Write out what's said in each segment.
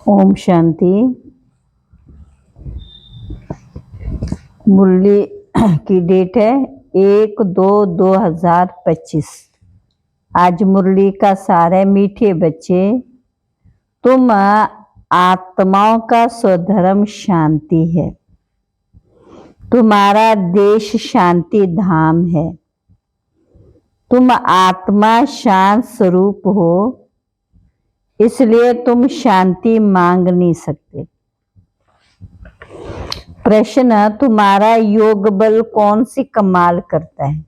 ओम शांति। मुरली की डेट है 1/2/2025। आज मुरली का सार है, मीठे बच्चे तुम आत्माओं का स्वधर्म शांति है। तुम्हारा देश शांति धाम है। तुम आत्मा शांत स्वरूप हो, इसलिए तुम शांति मांग नहीं सकते। प्रश्न, तुम्हारा योग बल कौन सी कमाल करता है?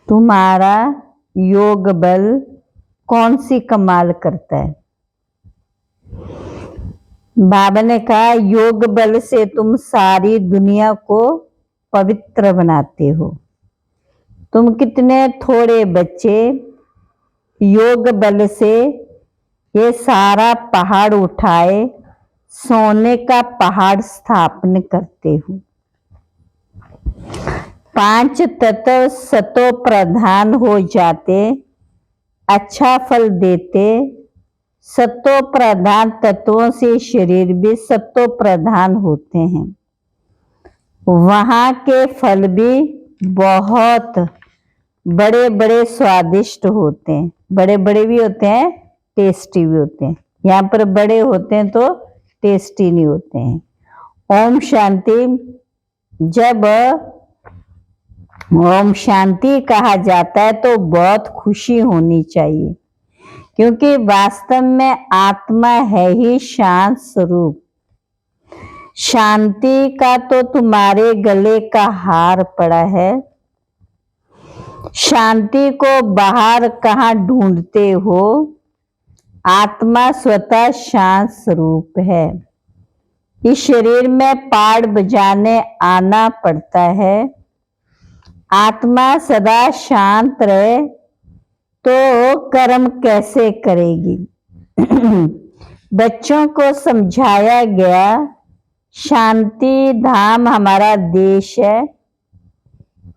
तुम्हारा योग बल कौन सी कमाल करता है? बाबा ने कहा, योग बल से तुम सारी दुनिया को पवित्र बनाते हो। तुम कितने थोड़े बच्चे योग बल से ये सारा पहाड़ उठाए सोने का पहाड़ स्थापन करते हो। 5 तत्व सतो प्रधान हो जाते, अच्छा फल देते। सतो प्रधान तत्वों से शरीर भी सतो प्रधान होते हैं। वहाँ के फल भी बहुत बड़े बड़े स्वादिष्ट होते हैं। बड़े बड़े भी होते हैं, टेस्टी भी होते हैं। यहाँ पर बड़े होते हैं तो टेस्टी नहीं होते हैं। ओम शांति। जब ओम शांति कहा जाता है तो बहुत खुशी होनी चाहिए, क्योंकि वास्तव में आत्मा है ही शांत स्वरूप। शांति का तो तुम्हारे गले का हार पड़ा है। शांति को बाहर कहाँ ढूंढते हो? आत्मा स्वतः शांत स्वरूप है। इस शरीर में पाड़ बजाने आना पड़ता है। आत्मा सदा शांत रहे तो कर्म कैसे करेगी? बच्चों को समझाया गया, शांति धाम हमारा देश है।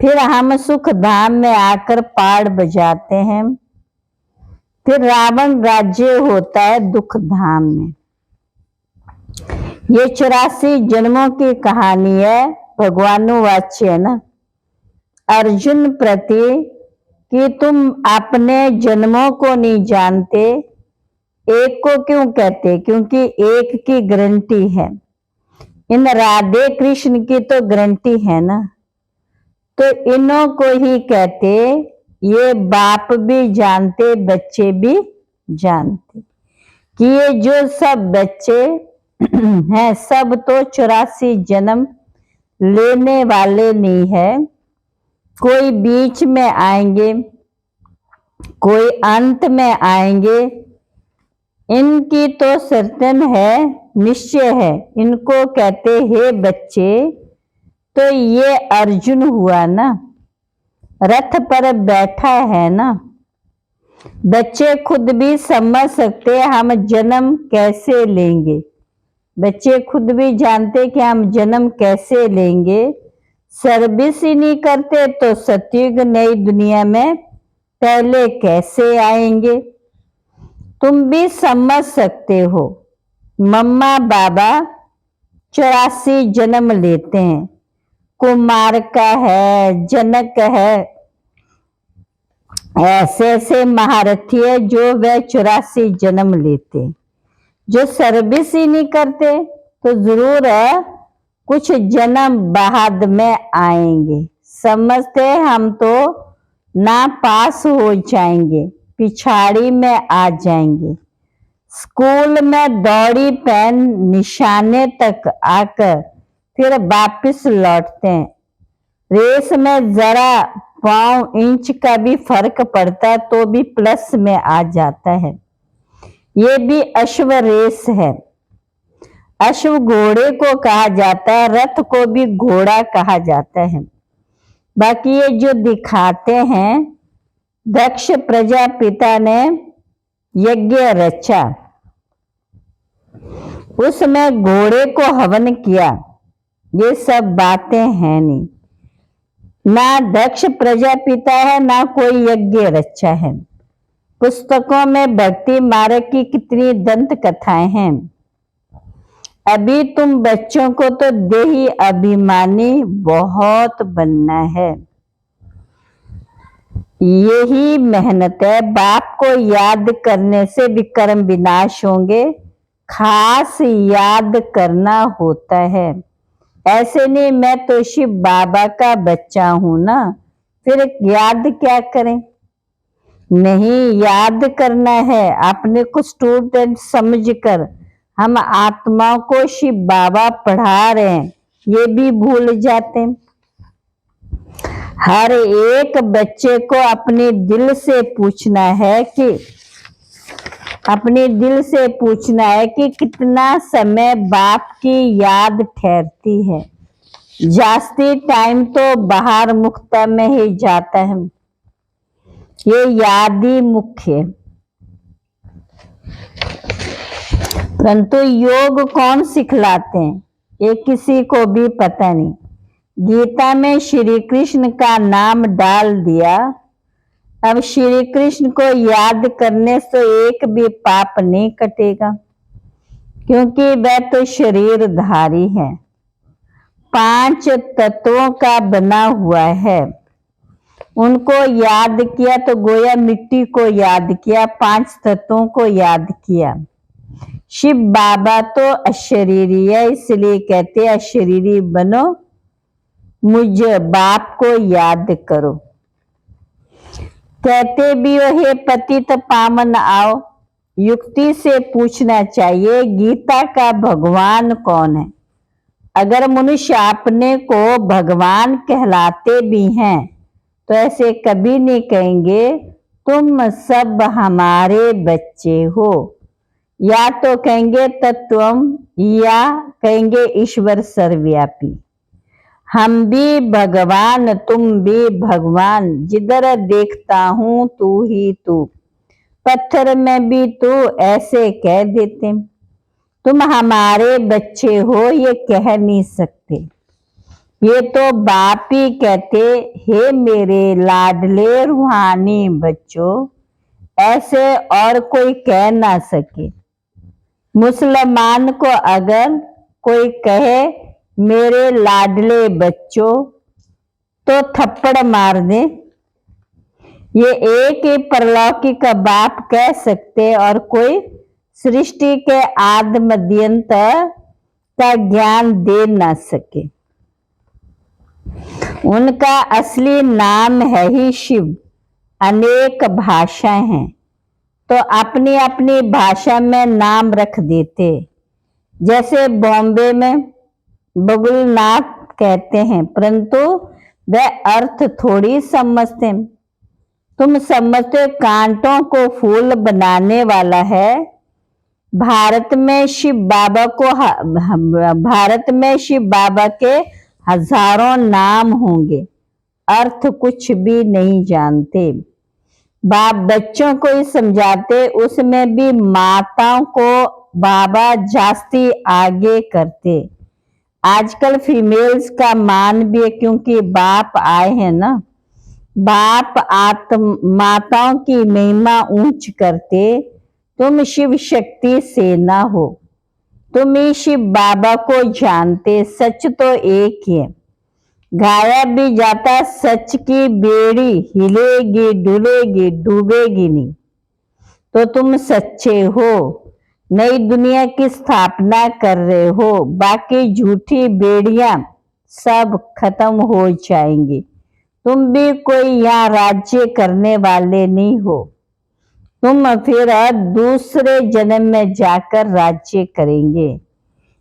फिर हम सुख धाम में आकर पाड़ बजाते हैं। फिर रावण राज्य होता है दुख धाम में। ये 84 जन्मों की कहानी है, भगवानुवाच्य है ना अर्जुन प्रति, कि तुम अपने जन्मों को नहीं जानते। एक को क्यों कहते? क्योंकि एक की गारंटी है। इन राधे कृष्ण की तो गारंटी है ना, तो इन्हों को ही कहते। ये बाप भी जानते, बच्चे भी जानते कि ये जो सब बच्चे हैं सब तो 84 जन्म लेने वाले नहीं है। कोई बीच में आएंगे, कोई अंत में आएंगे। इनकी तो सर्तन है, निश्चय है। इनको कहते हैं बच्चे। तो ये अर्जुन हुआ ना, रथ पर बैठा है ना। बच्चे खुद भी समझ सकते हम जन्म कैसे लेंगे। बच्चे खुद भी जानते कि हम जन्म कैसे लेंगे। सर्विस ही नहीं करते तो सतयुग नई दुनिया में पहले कैसे आएंगे? तुम भी समझ सकते हो। मम्मा बाबा 84 जन्म लेते हैं। कुमार का है, जनक है, ऐसे ऐसे महारथी है जो वह 84 जन्म लेते। जो सर्विस ही नहीं करते तो जरूर है कुछ जन्म बाद में आएंगे। समझते हम तो ना पास हो जाएंगे, पिछाड़ी में आ जाएंगे। स्कूल में दौड़ी पेन निशाने तक आकर फिर वापिस लौटते हैं। रेस में जरा पाँव इंच का भी फर्क पड़ता तो भी प्लस में आ जाता है। ये भी अश्व रेस है। अश्व घोड़े को कहा जाता है, रथ को भी घोड़ा कहा जाता है। बाकी ये जो दिखाते हैं, दक्ष प्रजापिता ने यज्ञ रचा, उसमें घोड़े को हवन किया। ये सब बातें हैं नहीं। ना दक्ष प्रजापिता है, ना कोई यज्ञ रचा है। पुस्तकों में भक्ति मार्ग की कितनी दंत कथाएं हैं। अभी तुम बच्चों को तो देही अभिमानी बहुत बनना है। यही मेहनत है। बाप को याद करने से भी कर्म विनाश होंगे। खास याद करना होता है। ऐसे नहीं मैं तो शिव बाबा का बच्चा हूं ना, फिर याद क्या करें? नहीं, याद करना है अपने को स्टूडेंट समझकर। हम आत्माओं को शिव बाबा पढ़ा रहे हैं, ये भी भूल जाते हैं। हर एक बच्चे को अपने दिल से पूछना है कि कितना समय बाप की याद ठहरती है। जास्ती टाइम तो बाहर मुक्ता में ही जाता है। ये याद ही मुख्य है। परंतु योग कौन सिखलाते हैं ये किसी को भी पता नहीं। गीता में श्री कृष्ण का नाम डाल दिया। अब श्री कृष्ण को याद करने से एक भी पाप नहीं कटेगा, क्योंकि वह तो शरीरधारी है, 5 तत्वों का बना हुआ है। उनको याद किया तो गोया मिट्टी को याद किया, 5 तत्वों को याद किया। शिव बाबा तो अशरीरी है, इसलिए कहते अशरीरी बनो, मुझ बाप को याद करो। कहते भी हो हे पतित पावन आओ। युक्ति से पूछना चाहिए गीता का भगवान कौन है। अगर मनुष्य अपने को भगवान कहलाते भी हैं तो ऐसे कभी नहीं कहेंगे तुम सब हमारे बच्चे हो। या तो कहेंगे तत्वम, या कहेंगे ईश्वर सर्वव्यापी। हम भी भगवान, तुम भी भगवान, जिधर देखता हूं तू ही तू, पत्थर में भी तू, ऐसे कह देते। तुम हमारे बच्चे हो ये कह नहीं सकते। ये तो बाप ही कहते हे मेरे लाडले रूहानी बच्चों, ऐसे और कोई कह ना सके। मुसलमान को अगर कोई कहे मेरे लाडले बच्चों तो थप्पड़ मार दे। ये एक ही परलौकिक का बाप कह सकते और कोई सृष्टि के आदि मध्यंत का ज्ञान दे ना सके। उनका असली नाम है ही शिव। अनेक भाषाएं हैं तो अपनी अपनी भाषा में नाम रख देते। जैसे बॉम्बे में बबुलनाथ कहते हैं, परंतु वह अर्थ थोड़ी समझते। तुम समझते कांटों को फूल बनाने वाला है। भारत में शिव बाबा के हजारों नाम होंगे, अर्थ कुछ भी नहीं जानते। बाप बच्चों को ही समझाते, उसमें भी माताओं को बाबा जास्ती आगे करते। आजकल फीमेल्स का मान भी है, क्योंकि बाप आए हैं ना। बाप माताओं की महिमा ऊंच करते। तुम शिव शक्ति सेना हो, तुम ही शिव बाबा को जानते। सच तो एक ही है, गाया भी जाता सच की बेड़ी हिलेगी डुलेगी डूबेगी नहीं। तो तुम सच्चे हो, नई दुनिया की स्थापना कर रहे हो। बाकी झूठी बेड़ियां सब खत्म हो जाएंगी। तुम भी कोई यहाँ राज्य करने वाले नहीं हो। तुम फिर दूसरे जन्म में जाकर राज्य करेंगे।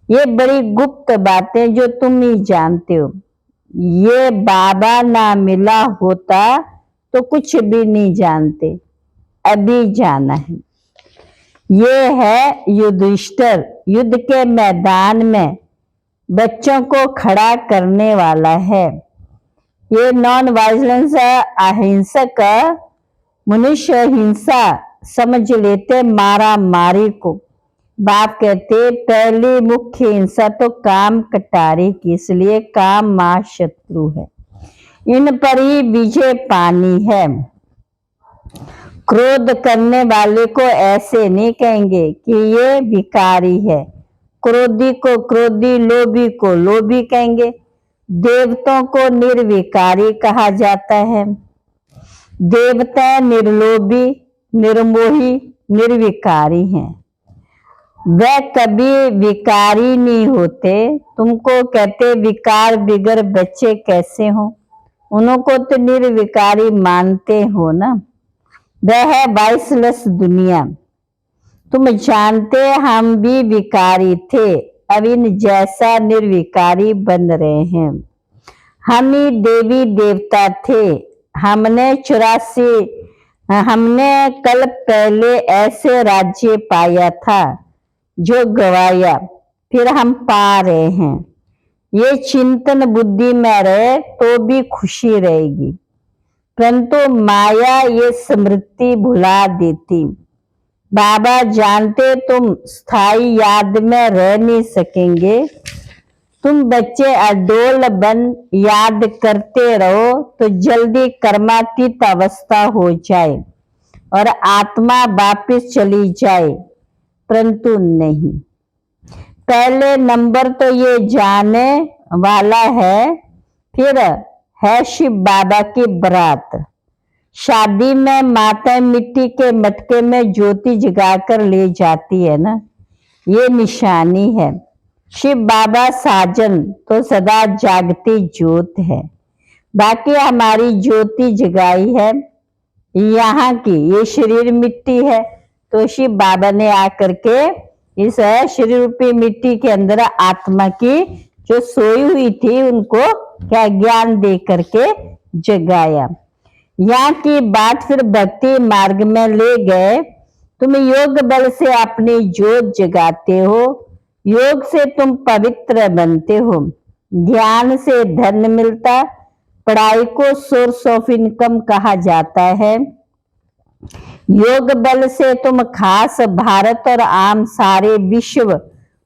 ये बड़ी गुप्त बातें जो तुम ही जानते हो। ये बाबा ना मिला होता तो कुछ भी नहीं जानते, अभी जाना है। ये है युधिष्ठिर, युद्ध के मैदान में बच्चों को खड़ा करने वाला है। ये नॉन वायलेंस अहिंसक मनुष्य हिंसा समझ लेते, मारा मारी को। बाप कहते पहली मुख्य हिंसा तो काम कटारी की, इसलिए काम मां शत्रु है, इन पर ही विजय पानी है। क्रोध करने वाले को ऐसे नहीं कहेंगे कि ये भिखारी है, क्रोधी को क्रोधी, लोभी को लोभी कहेंगे। देवताओं को निर्विकारी कहा जाता है। देवता निर्लोभी, निर्मोही, निर्विकारी हैं। वह कभी विकारी नहीं होते। तुमको कहते विकार बिगर बच्चे कैसे हो, उनको तो निर्विकारी मानते हो ना। वह है वाइसलेस दुनिया। तुम जानते हम भी विकारी थे, अब इन जैसा निर्विकारी बन रहे हैं। हम ही देवी देवता थे। हमने कल पहले ऐसे राज्य पाया था जो गवाया, फिर हम पा रहे हैं। ये चिंतन बुद्धि में रहे तो भी खुशी रहेगी, परंतु माया ये स्मृति भुला देती। बाबा जानते तुम स्थायी याद में रह नहीं सकेंगे। तुम बच्चे अडोल बन याद करते रहो तो जल्दी कर्मातीत अवस्था हो जाए और आत्मा वापिस चली जाए, परंतु नहीं। पहले नंबर तो ये जाने वाला है, फिर है शिव बाबा की बारात। शादी में माता मिट्टी के मटके में ज्योति जगाकर ले जाती है ना, ये निशानी है। शिव बाबा साजन तो सदा जागती ज्योत है। बाकी हमारी ज्योति जगाई है यहाँ की, ये शरीर मिट्टी है, तो शिव बाबा ने आकर के इस शरीर रूपी मिट्टी के अंदर आत्मा की जो सोई हुई थी उनको क्या ज्ञान दे करके जगाया। यहाँ की बात फिर भक्ति मार्ग में ले गए। तुम योग बल से अपनी ज्योत जगाते हो, योग से तुम पवित्र बनते हो, ज्ञान से धन मिलता। पढ़ाई को सोर्स ऑफ इनकम कहा जाता है। योग बल से तुम खास भारत और आम सारे विश्व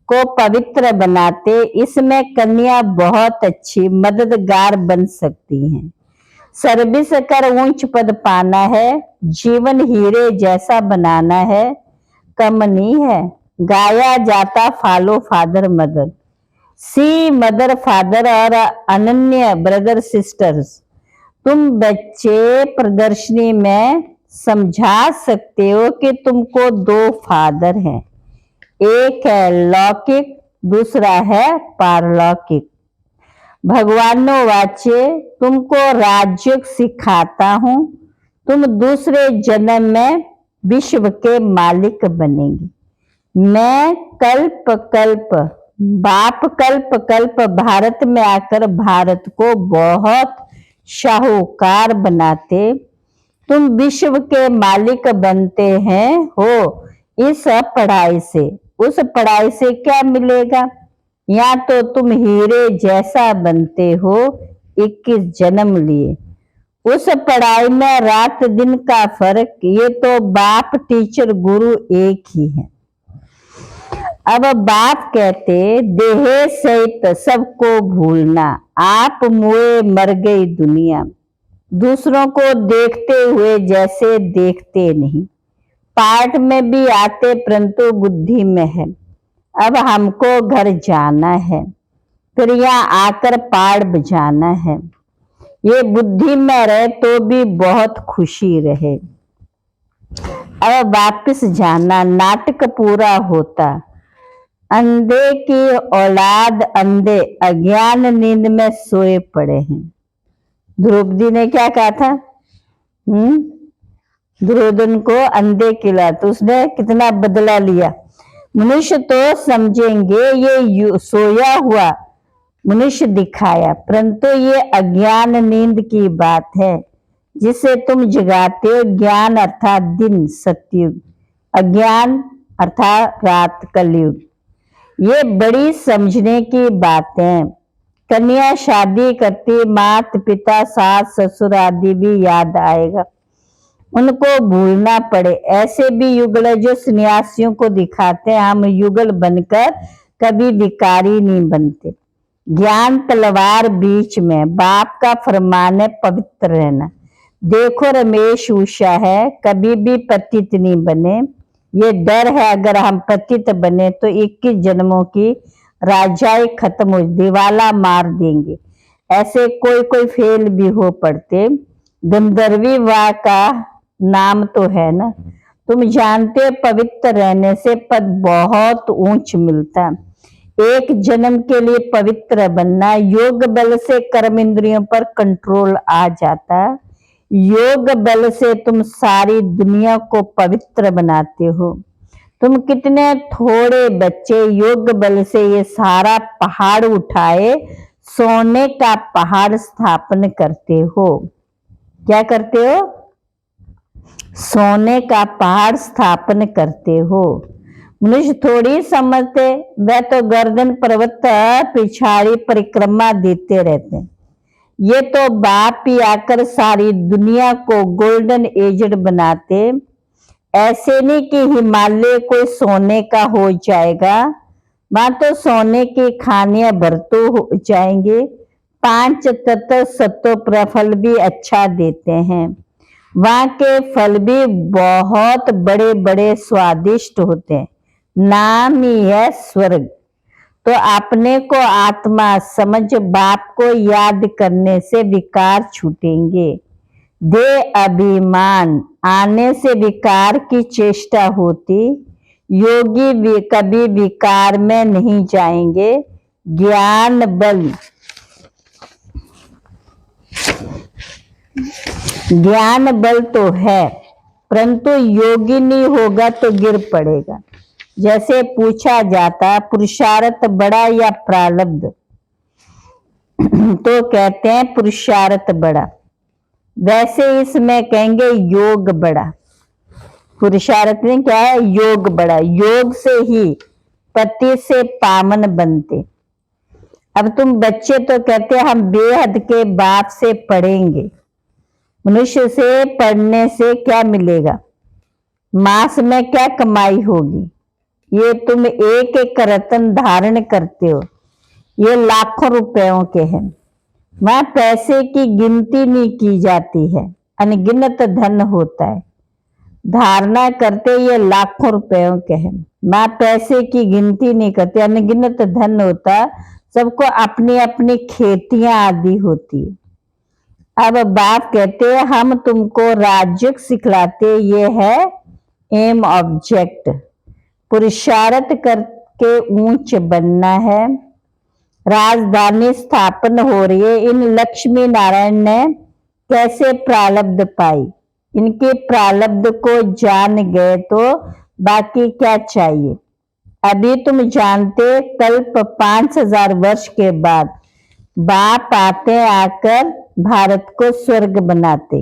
को पवित्र बनाते। इसमें कन्या बहुत अच्छी मददगार बन सकती हैं। सर्विस कर ऊंच पद पाना है, जीवन हीरे जैसा बनाना है, कम नहीं है। गाया जाता फॉलो फादर मदर, सी मदर फादर और अनन्य ब्रदर सिस्टर्स। तुम बच्चे प्रदर्शनी में समझा सकते हो कि तुमको दो फादर हैं, एक है लौकिक, दूसरा है पारलौकिक। भगवानो वाच्य तुमको राजयोग सिखाता हूं, तुम दूसरे जन्म में विश्व के मालिक बनेंगे। मैं कल्प कल्प बाप कल्प कल्प भारत में आकर भारत को बहुत शाहूकार बनाते। तुम विश्व के मालिक बनते हैं हो इस पढ़ाई से। उस पढ़ाई से क्या मिलेगा? या तो तुम हीरे जैसा बनते हो 21 जन्म लिए। उस पढ़ाई में रात दिन का फर्क, ये तो बाप टीचर गुरु एक ही है। अब बाप कहते देह सहित सबको भूलना, आप मुए मर गई दुनिया। दूसरों को देखते हुए जैसे देखते नहीं, पाठ में भी आते परंतु बुद्धि में है। अब हमको घर जाना है, फिर यहाँ आकर पाठ बजाना है। ये बुद्धि में रहे तो भी बहुत खुशी रहे। अब वापिस जाना, नाटक पूरा होता। अंधे की औलाद अंधे अज्ञान नींद में सोए पड़े हैं। द्रौपदी ने क्या कहा था? दुर्योधन को अंधे किला, तो उसने कितना बदला लिया। मनुष्य तो समझेंगे ये सोया हुआ मनुष्य दिखाया, परंतु ये अज्ञान नींद की बात है जिसे तुम जगाते हो। ज्ञान अर्थात दिन सतयुग, अज्ञान अर्थात रात कलयुग। ये बड़ी समझने की बातें। कन्या शादी करती, माता पिता सास ससुर आदि भी याद आएगा, उनको भूलना पड़े। ऐसे भी युगल जो सन्यासियों को दिखाते हैं, हम युगल बनकर कभी विकारी नहीं बनते। ज्ञान तलवार बीच में, बाप का फरमान है पवित्र रहना। देखो रमेश उषा है, कभी भी पतित नहीं बने। ये डर है अगर हम पतित बने तो 21 जन्मों की राजाई खत्म हो, दिवाला मार देंगे। ऐसे कोई कोई फेल भी हो पड़ते। गंधर्वी वाह का नाम तो है ना। तुम जानते हो पवित्र रहने से पद बहुत ऊंच मिलता। एक जन्म के लिए पवित्र बनना, योग बल से कर्म इंद्रियों पर कंट्रोल आ जाता। योग बल से तुम सारी दुनिया को पवित्र बनाते हो। तुम कितने थोड़े बच्चे योग बल से ये सारा पहाड़ उठाए सोने का पहाड़ स्थापन करते हो। क्या करते हो? सोने का पहाड़ स्थापन करते हो। मनुष्य थोड़ी समझते, वह तो गर्दन पर्वत पिछाड़ी परिक्रमा देते रहते। ये तो बाप ही आकर सारी दुनिया को गोल्डन एजड बनाते। ऐसे नहीं कि हिमालय कोई सोने का हो जाएगा, वहां तो सोने की खानियां भरतू हो जाएंगे। 5 तत्व सत्व प्रफल भी अच्छा देते हैं। वहां के फल भी बहुत बड़े बड़े स्वादिष्ट होते हैं। नाम ही है स्वर्ग। तो अपने को आत्मा समझ बाप को याद करने से विकार छूटेंगे। दे अभिमान आने से विकार की चेष्टा होती। योगी भी कभी विकार में नहीं जाएंगे। ज्ञान बल, ज्ञान बल तो है, परंतु योगी नहीं होगा तो गिर पड़ेगा। जैसे पूछा जाता पुरुषार्थ बड़ा या प्रारब्ध, तो कहते हैं पुरुषार्थ बड़ा। वैसे इसमें कहेंगे योग बड़ा। पुरुषार्थ में क्या है? योग बड़ा। योग से ही पति से पावन बनते। अब तुम बच्चे तो कहते हम बेहद के बाप से पढ़ेंगे। मनुष्य से पढ़ने से क्या मिलेगा? मास में क्या कमाई होगी? ये तुम एक एक रत्न धारण करते हो, ये लाखों रुपयों के हैं। वहां पैसे की गिनती नहीं की जाती है, अनगिनत धन होता है। धारणा करते ये लाखों रुपयों के हैं। वहां पैसे की गिनती नहीं करते, अनगिनत धन होता। सबको अपनी अपनी खेतियां आदि होती है। अब बाप कहते हैं हम तुमको राजयोग सिखलाते, ये है एम ऑब्जेक्ट। पुरुषार्थ करके ऊंच बनना है। राजधानी स्थापन हो रही है। इन लक्ष्मी नारायण ने कैसे प्रारब्ध पाई? इनके प्रारब्ध को जान गए तो बाकी क्या चाहिए। अभी तुम जानते कल्प 5000 वर्ष के बाद बाप आते, आकर भारत को स्वर्ग बनाते।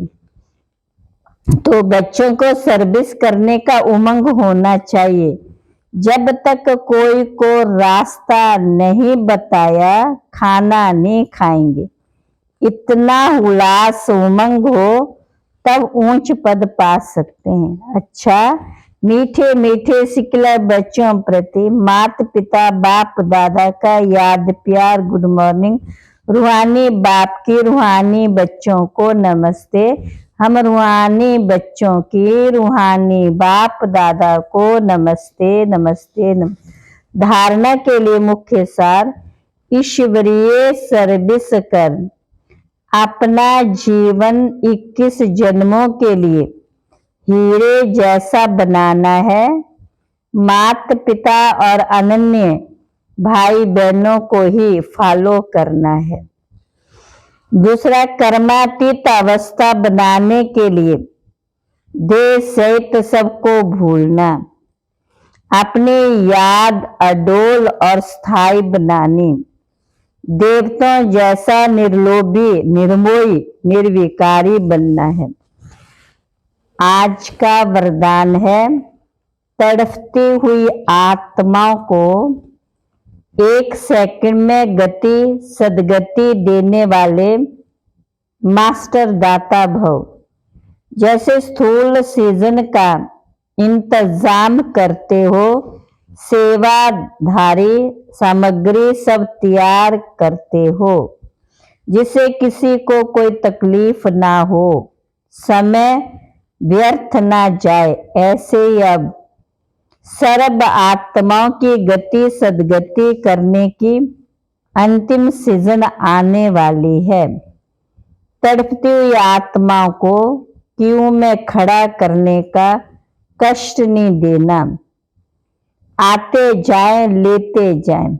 तो बच्चों को सर्विस करने का उमंग होना चाहिए। जब तक कोई को रास्ता नहीं बताया खाना नहीं खाएंगे। इतना उल्लास उमंग हो तब ऊंच पद पा सकते हैं। अच्छा, मीठे मीठे सिकलर बच्चों प्रति माता पिता बाप दादा का याद प्यार गुड मॉर्निंग। रूहानी बाप की रूहानी बच्चों को नमस्ते। हम रूहानी बच्चों की रूहानी बाप दादा को नमस्ते नमस्ते नमस्ते। धारणा के लिए मुख्य सार, ईश्वरीय सर्विस कर अपना जीवन 21 जन्मों के लिए हीरे जैसा बनाना है। माता पिता और अनन्य भाई बहनों को ही फॉलो करना है। दूसरा, कर्मातीत अवस्था बनाने के लिए देह सहित सबको भूलना, अपनी याद अडोल और स्थायी बनानी। देवताओं जैसा निर्लोभी निर्मोही निर्विकारी बनना है। आज का वरदान है, तड़पती हुई आत्माओं को 1 सेकंड में गति सदगति देने वाले मास्टर दाता भव। जैसे स्थूल सीजन का इंतजाम करते हो, सेवाधारी सामग्री सब तैयार करते हो, जिससे किसी को कोई तकलीफ ना हो, समय व्यर्थ ना जाए। ऐसे ही अब सर्व आत्माओं की गति सदगति करने की अंतिम सीजन आने वाली है। तड़पती हुई आत्माओं को क्यों में खड़ा करने का कष्ट नहीं देना। आते जाएं लेते जाएं,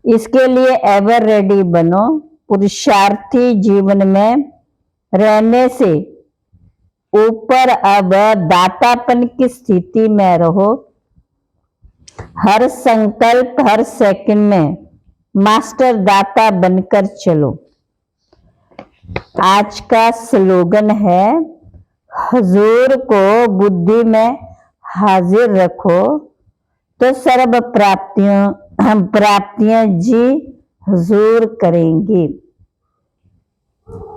इसके लिए एवर रेडी बनो। पुरुषार्थी जीवन में रहने से ऊपर अब दातापन की स्थिति में रहो। हर संकल्प हर सेकंड में मास्टर दाता बनकर चलो। आज का स्लोगन है, हुजूर को बुद्धि में हाजिर रखो तो सर्व प्राप्तियां जी हुजूर करेंगी।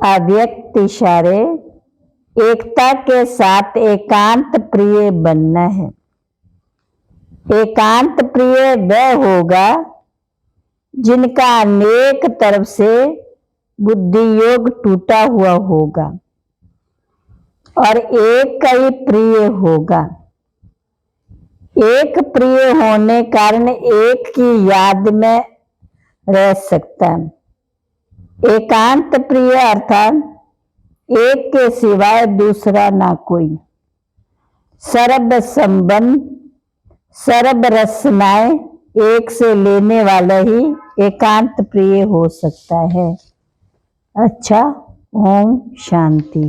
अव्यक्त इशारे, एकता के साथ एकांत प्रिय बनना है। एकांत प्रिय वह होगा जिनका अनेक तरफ से बुद्धि योग टूटा हुआ होगा और एक का ही प्रिय होगा। एक प्रिय होने कारण एक की याद में रह सकता है। एकांत प्रिय अर्थात एक के सिवाय दूसरा ना कोई। सर्व संबंध सर्व रसनाएं एक से लेने वाला ही एकांत प्रिय हो सकता है। अच्छा, ओम शांति।